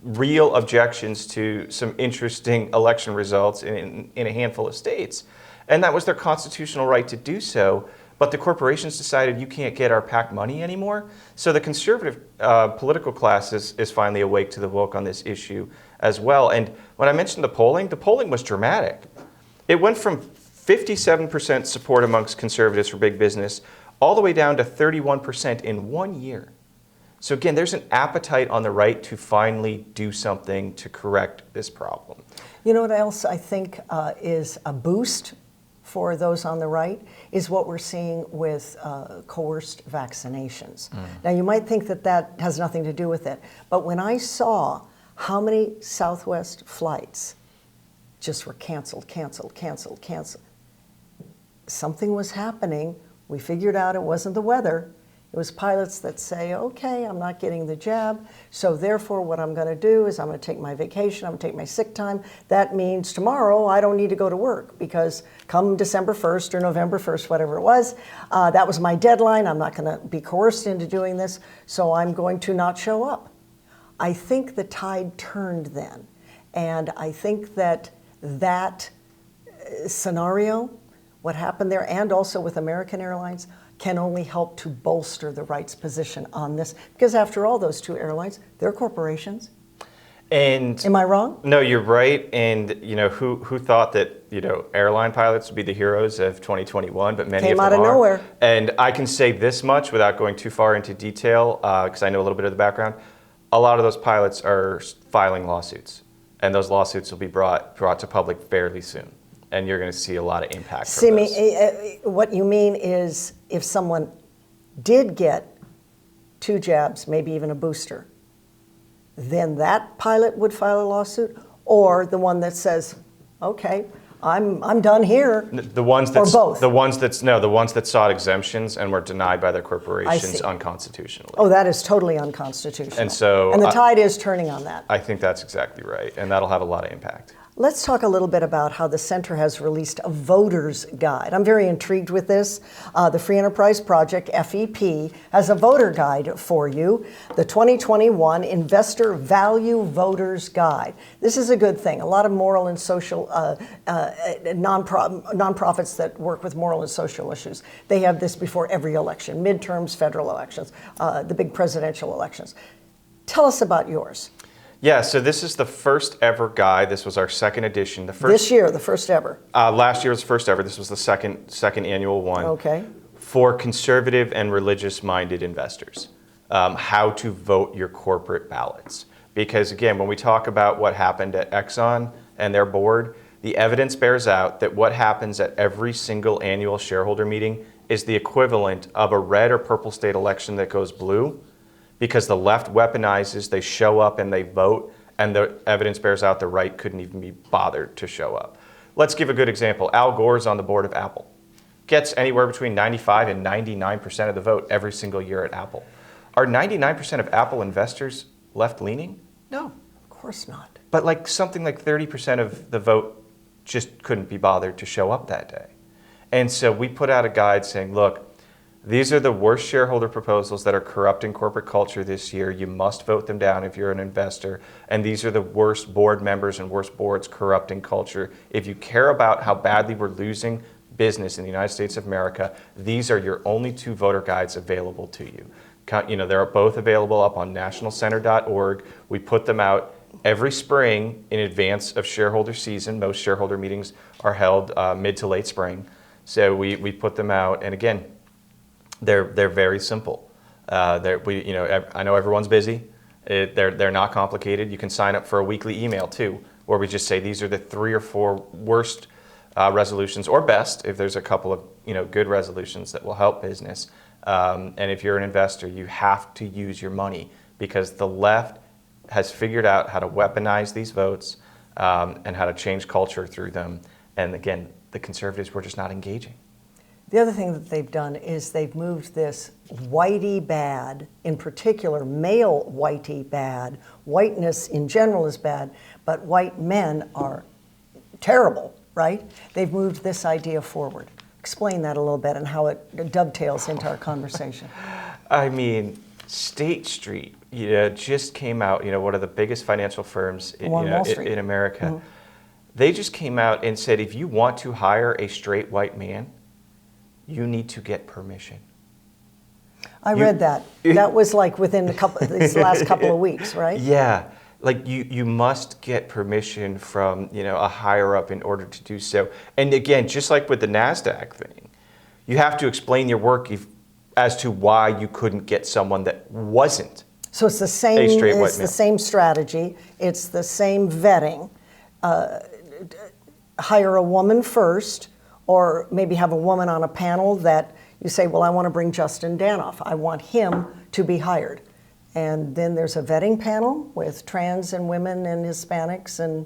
real objections to some interesting election results in a handful of states, and that was their constitutional right to do so. but the corporations decided you can't get our PAC money anymore. So the conservative political class is finally awake to the woke on this issue as well. And when I mentioned the polling was dramatic. It went from 57% support amongst conservatives for big business all the way down to 31% in 1 year. So again, there's an appetite on the right to finally do something to correct this problem. You know what else I think is a boost for those on the right is what we're seeing with coerced vaccinations. Now, you might think that that has nothing to do with it, but when I saw how many Southwest flights just were canceled, something was happening. We figured out it wasn't the weather. It was pilots that say, okay, I'm not getting the jab, so therefore what I'm going to do is I'm going to take my vacation, I'm going to take my sick time. That means tomorrow I don't need to go to work because come December 1st or November 1st, whatever it was, that was my deadline. I'm not going to be coerced into doing this, so I'm going to not show up. I think the tide turned then, and I think that scenario, what happened there, and also with American Airlines, can only help to bolster the right's position on this. Because after all, those two airlines, they're corporations. And am I wrong? No, you're right. And you know, who thought that, you know, airline pilots would be the heroes of 2021, but many came of them out of are. nowhere. And I can say this much without going too far into detail, because I know a little bit of the background. A lot of those pilots are filing lawsuits, and those lawsuits will be brought to public fairly soon. And you're going to see a lot of impact from this. What you mean is if someone did get 2 jabs, maybe even a booster, then that pilot would file a lawsuit, or the one that says, okay, I'm done here. The ones that or both. The ones that sought exemptions and were denied by their corporations unconstitutionally. Oh, that is totally unconstitutional. And so the tide is turning on that. I think that's exactly right, and that'll have a lot of impact. Let's talk a little bit about how the center has released a voter's guide. I'm very intrigued with this. The Free Enterprise Project, FEP, has a voter guide for you, the 2021 Investor Value Voters Guide. This is a good thing. A lot of moral and social nonprofits that work with moral and social issues, they have this before every election, midterms, federal elections, the big presidential elections. Tell us about yours. Yeah, so this is the first ever guide. This was our second edition. This year, the first ever. Last year was the first ever. This was the second annual one. Okay. For conservative and religious-minded investors, how to vote your corporate ballots. Because again, when we talk about what happened at Exxon and their board, the evidence bears out that what happens at every single annual shareholder meeting is the equivalent of a red or purple state election that goes blue. Because the left weaponizes, they show up and they vote, and the evidence bears out the right couldn't even be bothered to show up. Let's give a good example. Al Gore's on the board of Apple. Gets anywhere between 95 and 99% of the vote every single year at Apple. Are 99% of Apple investors left-leaning? No. Of course not. But like something like 30% of the vote just couldn't be bothered to show up that day. And so we put out a guide saying, look, these are the worst shareholder proposals that are corrupting corporate culture this year. You must vote them down if you're an investor. And these are the worst board members and worst boards corrupting culture. If you care about how badly we're losing business in the United States of America, these are your only 2 voter guides available to you. You know, they're both available up on nationalcenter.org. We put them out every spring in advance of shareholder season. Most shareholder meetings are held mid to late spring. So we put them out, and again, they're very simple. I know everyone's busy. They're not complicated. You can sign up for a weekly email too, where we just say these are the 3 or 4 worst resolutions, or best if there's a couple of good resolutions that will help business. And if you're an investor, you have to use your money because the left has figured out how to weaponize these votes and how to change culture through them. And again, the conservatives were just not engaging. The other thing that they've done is they've moved this whitey bad, in particular male whitey bad. Whiteness in general is bad, but white men are terrible, right? They've moved this idea forward. Explain that a little bit and how it dovetails into our conversation. I mean, State Street, just came out, one of the biggest financial firms in America. Mm-hmm. They just came out and said, if you want to hire a straight white man, you need to get permission. I read that. That was like within these last couple of weeks, right? Yeah. Like you must get permission from, a higher up in order to do so. And again, just like with the NASDAQ thing, you have to explain your work as to why you couldn't get someone that wasn't. So it's the same. It's the same strategy. It's the same vetting. Hire a woman first, or maybe have a woman on a panel that you say, well, I want to bring Justin Danhof. I want him to be hired. And then there's a vetting panel with trans and women and Hispanics, and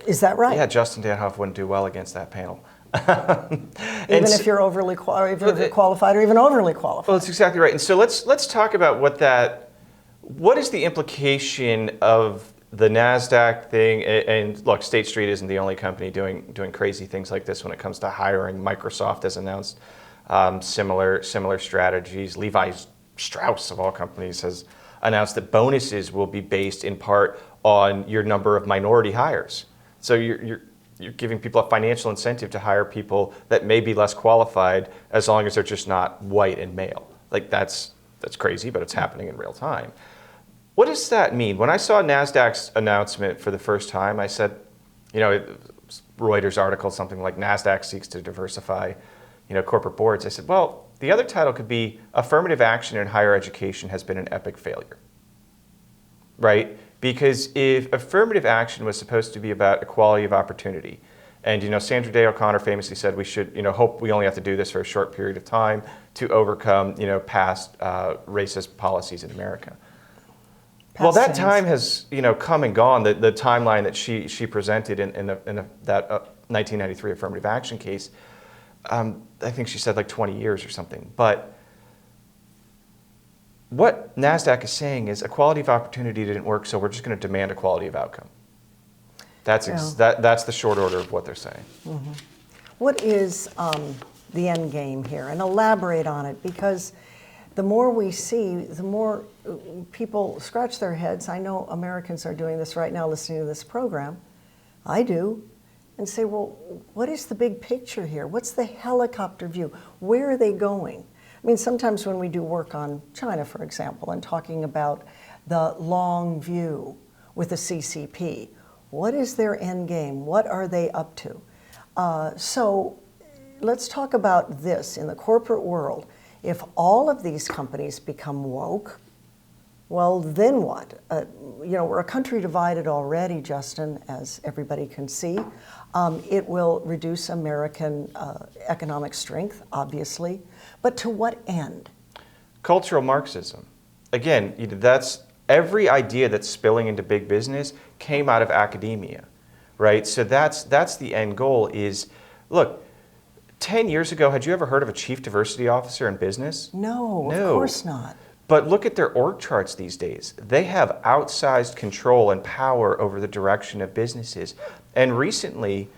is that right? Yeah, Justin Danhof wouldn't do well against that panel. Even if you're overly qualified or even overly qualified. Well, that's exactly right. And so let's talk about what is the implication of the NASDAQ thing? And look, State Street isn't the only company doing crazy things like this when it comes to hiring. Microsoft has announced similar strategies. Levi Strauss, of all companies, has announced that bonuses will be based in part on your number of minority hires. So you're giving people a financial incentive to hire people that may be less qualified as long as they're just not white and male. Like that's crazy, but it's happening in real time. What does that mean? When I saw NASDAQ's announcement for the first time, I said, Reuters article, something like NASDAQ seeks to diversify, corporate boards. I said, well, the other title could be affirmative action in higher education has been an epic failure, right? Because if affirmative action was supposed to be about equality of opportunity, and Sandra Day O'Connor famously said we should, hope we only have to do this for a short period of time to overcome, past racist policies in America. Well, that time has, come and gone. The timeline that she presented in that 1993 affirmative action case, I think she said like 20 years or something. But what NASDAQ is saying is equality of opportunity didn't work, so we're just going to demand equality of outcome. That's the short order of what they're saying. Mm-hmm. What is the end game here? And elaborate on it, because the more we see, the more people scratch their heads. I know Americans are doing this right now, listening to this program. I do. And say, well, what is the big picture here? What's the helicopter view? Where are they going? I mean, sometimes when we do work on China, for example, and talking about the long view with the CCP, what is their end game? What are they up to? So let's talk about this in the corporate world. If all of these companies become woke, well, then what? We're a country divided already, Justin, as everybody can see. It will reduce American economic strength, obviously. But to what end? Cultural Marxism. Again, that's every idea that's spilling into big business came out of academia, right? So that's the end goal is, look, 10 years ago, had you ever heard of a chief diversity officer in business? No, of course not. But look at their org charts these days. They have outsized control and power over the direction of businesses. And recently,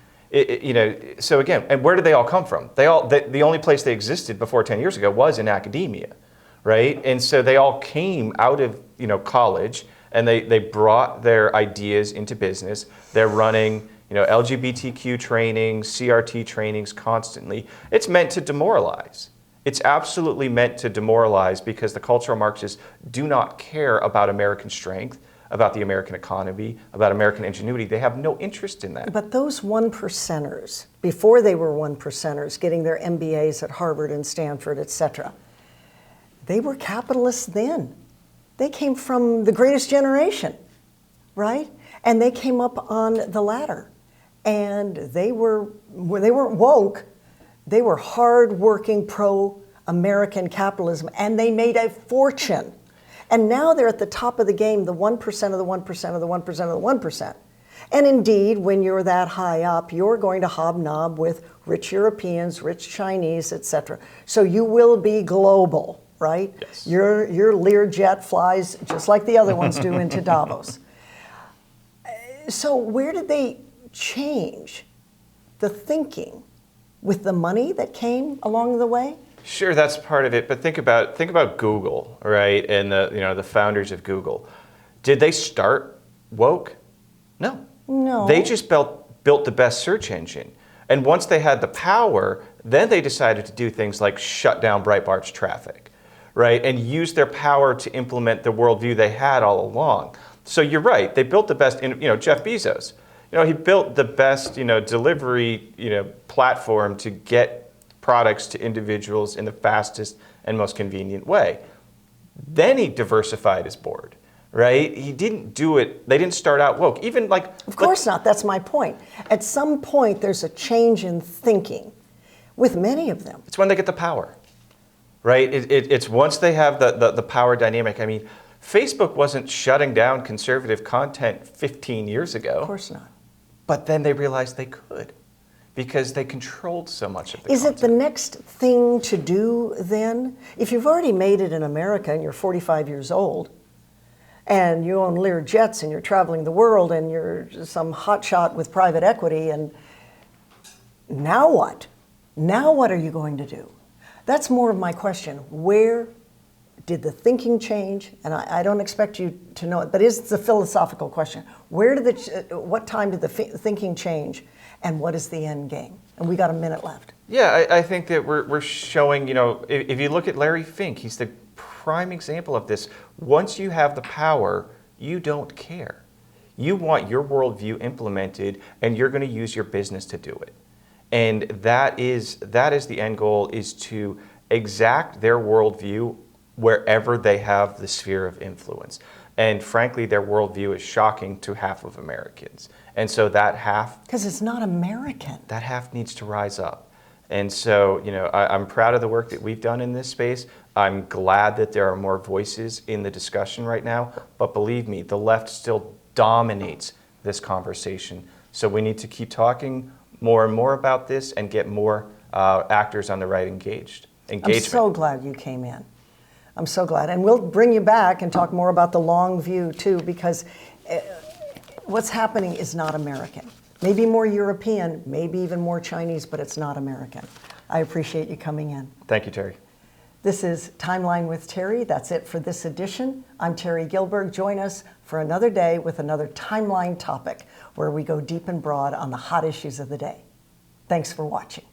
so again, and where did they all come from? The only place they existed before 10 years ago was in academia, right? And so they all came out of college, and they brought their ideas into business. They're running LGBTQ trainings, CRT trainings constantly. It's meant to demoralize. It's absolutely meant to demoralize because the cultural Marxists do not care about American strength, about the American economy, about American ingenuity. They have no interest in that. But those one percenters, before they were one percenters, getting their MBAs at Harvard and Stanford, et cetera, they were capitalists then. They came from the greatest generation, right? And they came up on the ladder. And they weren't woke. They were hard-working, pro-American capitalism, and they made a fortune. And now they're at the top of the game, the 1% of the 1% of the 1% of the 1%. And indeed, when you're that high up, you're going to hobnob with rich Europeans, rich Chinese, etc. So you will be global, right? Yes. Your Learjet flies just like the other ones do into Davos. So where did they change the thinking? With the money that came along the way? Sure, that's part of it. But think about Google, right? And the founders of Google. Did they start woke? No. No. They just built the best search engine. And once they had the power, Then they decided to do things like shut down Breitbart's traffic, right? And use their power to implement the worldview they had all along. So you're right, they built the best, Jeff Bezos, he built the best, delivery, platform to get products to individuals in the fastest and most convenient way. Then he diversified his board, right? He didn't do it, they didn't start out woke. Even like... Of course not, that's my point. At some point, there's a change in thinking with many of them. It's when they get the power, right? It's once they have the power dynamic. I mean, Facebook wasn't shutting down conservative content 15 years ago. Of course not. But then they realized they could because they controlled so much of the Is content. it the next thing to do then? If you've already made it in America and you're 45 years old and you own Lear jets and you're traveling the world and you're some hotshot with private equity, and now what? Now what are you going to do? That's more of my question. Where did the thinking change? And I don't expect you to know it, but it's a philosophical question. What time did the thinking change, and what is the end game? And we got a minute left. Yeah, I think that we're showing, if you look at Larry Fink, he's the prime example of this. Once you have the power, you don't care. You want your worldview implemented, and you're going to use your business to do it. And that is the end goal, is to exact their worldview wherever they have the sphere of influence. And frankly, their worldview is shocking to half of Americans. And so that half... Because it's not American. That half needs to rise up. And so, I'm proud of the work that we've done in this space. I'm glad that there are more voices in the discussion right now. But believe me, the left still dominates this conversation. So we need to keep talking more and more about this and get more actors on the right engagement. I'm so glad you came in. I'm so glad. And we'll bring you back and talk more about the long view too, because what's happening is not American. Maybe more European, maybe even more Chinese, but it's not American. I appreciate you coming in. Thank you, Terry. This is Timeline with Terry. That's it for this edition. I'm Terry Gilberg. Join us for another day with another Timeline topic where we go deep and broad on the hot issues of the day. Thanks for watching.